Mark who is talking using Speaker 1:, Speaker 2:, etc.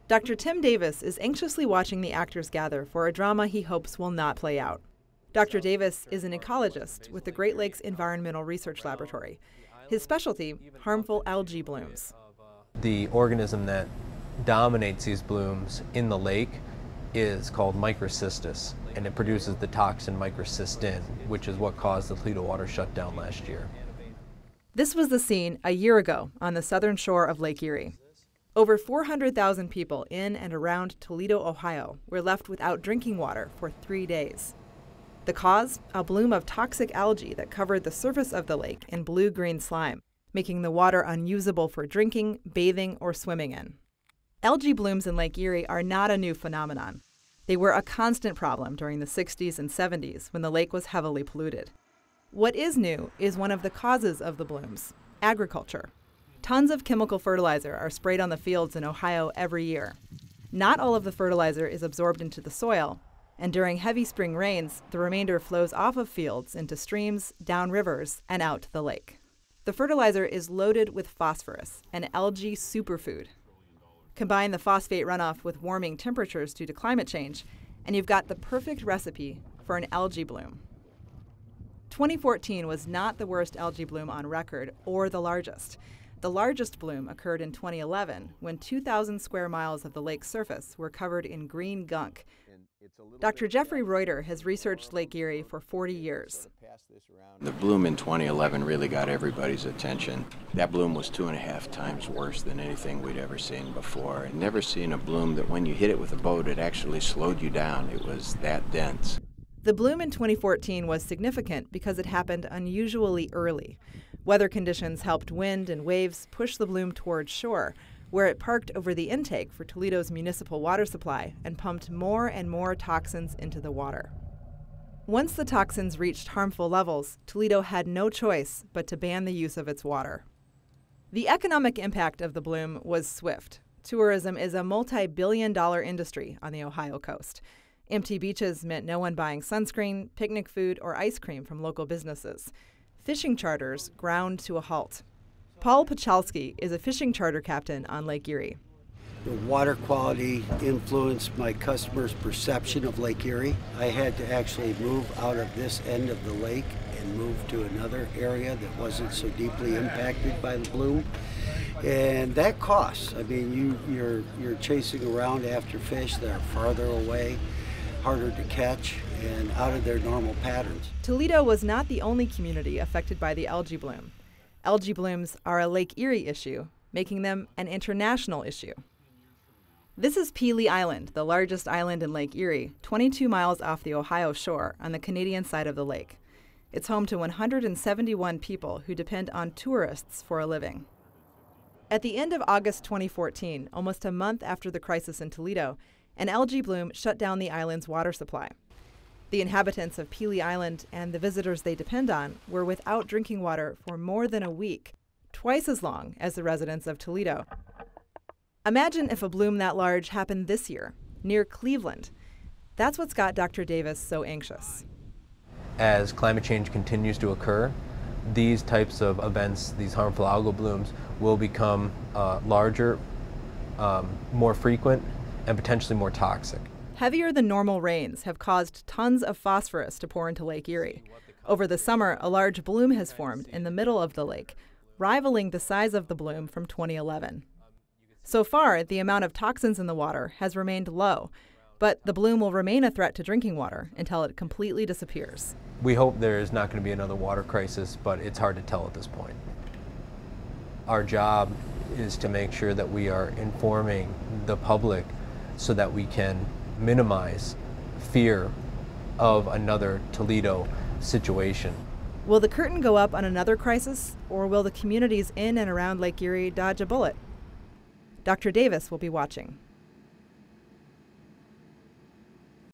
Speaker 1: Dr. Tim Davis is anxiously watching the actors gather for a drama he hopes will not play out. Dr. Davis is an ecologist with the Great Lakes Environmental Research Laboratory. His specialty, harmful algae blooms.
Speaker 2: The organism that dominates these blooms in the lake is called microcystis, and it produces the toxin microcystin, which is what caused the Toledo water shutdown last year.
Speaker 1: This was the scene a year ago on the southern shore of Lake Erie. Over 400,000 people in and around Toledo, Ohio, were left without drinking water for 3 days. The cause? A bloom of toxic algae that covered the surface of the lake in blue-green slime, making the water unusable for drinking, bathing, or swimming in. Algae blooms in Lake Erie are not a new phenomenon. They were a constant problem during the 60s and 70s when the lake was heavily polluted. What is new is one of the causes of the blooms: agriculture. Tons of chemical fertilizer are sprayed on the fields in Ohio every year. Not all of the fertilizer is absorbed into the soil, and during heavy spring rains, the remainder flows off of fields into streams, down rivers, and out to the lake. The fertilizer is loaded with phosphorus, an algae superfood. Combine the phosphate runoff with warming temperatures due to climate change, and you've got the perfect recipe for an algae bloom. 2014 was not the worst algae bloom on record or the largest. The largest bloom occurred in 2011 when 2,000 square miles of the lake's surface were covered in green gunk. Dr. Jeffrey Reuter has researched Lake Erie for 40 years.
Speaker 3: The bloom in 2011 really got everybody's attention. That bloom was 2.5 times worse than anything we'd ever seen before. I'd never seen a bloom that when you hit it with a boat, it actually slowed you down. It was that dense.
Speaker 1: The bloom in 2014 was significant because it happened unusually early. Weather conditions helped wind and waves push the bloom towards shore, where it parked over the intake for Toledo's municipal water supply and pumped more and more toxins into the water. Once the toxins reached harmful levels, Toledo had no choice but to ban the use of its water. The economic impact of the bloom was swift. Tourism is a multi-billion-dollar industry on the Ohio coast. Empty beaches meant no one buying sunscreen, picnic food, or ice cream from local businesses. Fishing charters ground to a halt. Paul Pachalski is a fishing charter captain on Lake Erie.
Speaker 4: The water quality influenced my customers' perception of Lake Erie. I had to actually move out of this end of the lake and move to another area that wasn't so deeply impacted by the bloom. And that costs. I mean, you're chasing around after fish that are farther away, harder to catch, and out of their normal patterns.
Speaker 1: Toledo was not the only community affected by the algae bloom. Algae blooms are a Lake Erie issue, making them an international issue. This is Pelee Island, the largest island in Lake Erie, 22 miles off the Ohio shore on the Canadian side of the lake. It's home to 171 people who depend on tourists for a living. At the end of August 2014, almost a month after the crisis in Toledo, an algae bloom shut down the island's water supply. The inhabitants of Pelee Island and the visitors they depend on were without drinking water for more than a week, twice as long as the residents of Toledo. Imagine if a bloom that large happened this year, near Cleveland. That's what's got Dr. Davis so anxious.
Speaker 2: As climate change continues to occur, these types of events, these harmful algal blooms, will become larger, more frequent, and potentially more toxic.
Speaker 1: Heavier than normal rains have caused tons of phosphorus to pour into Lake Erie. Over the summer, a large bloom has formed in the middle of the lake, rivaling the size of the bloom from 2011. So far, the amount of toxins in the water has remained low, but the bloom will remain a threat to drinking water until it completely disappears.
Speaker 2: We hope there is not going to be another water crisis, but it's hard to tell at this point. Our job is to make sure that we are informing the public so that we can minimize fear of another Toledo situation.
Speaker 1: Will the curtain go up on another crisis, or will the communities in and around Lake Erie dodge a bullet? Dr. Davis will be watching.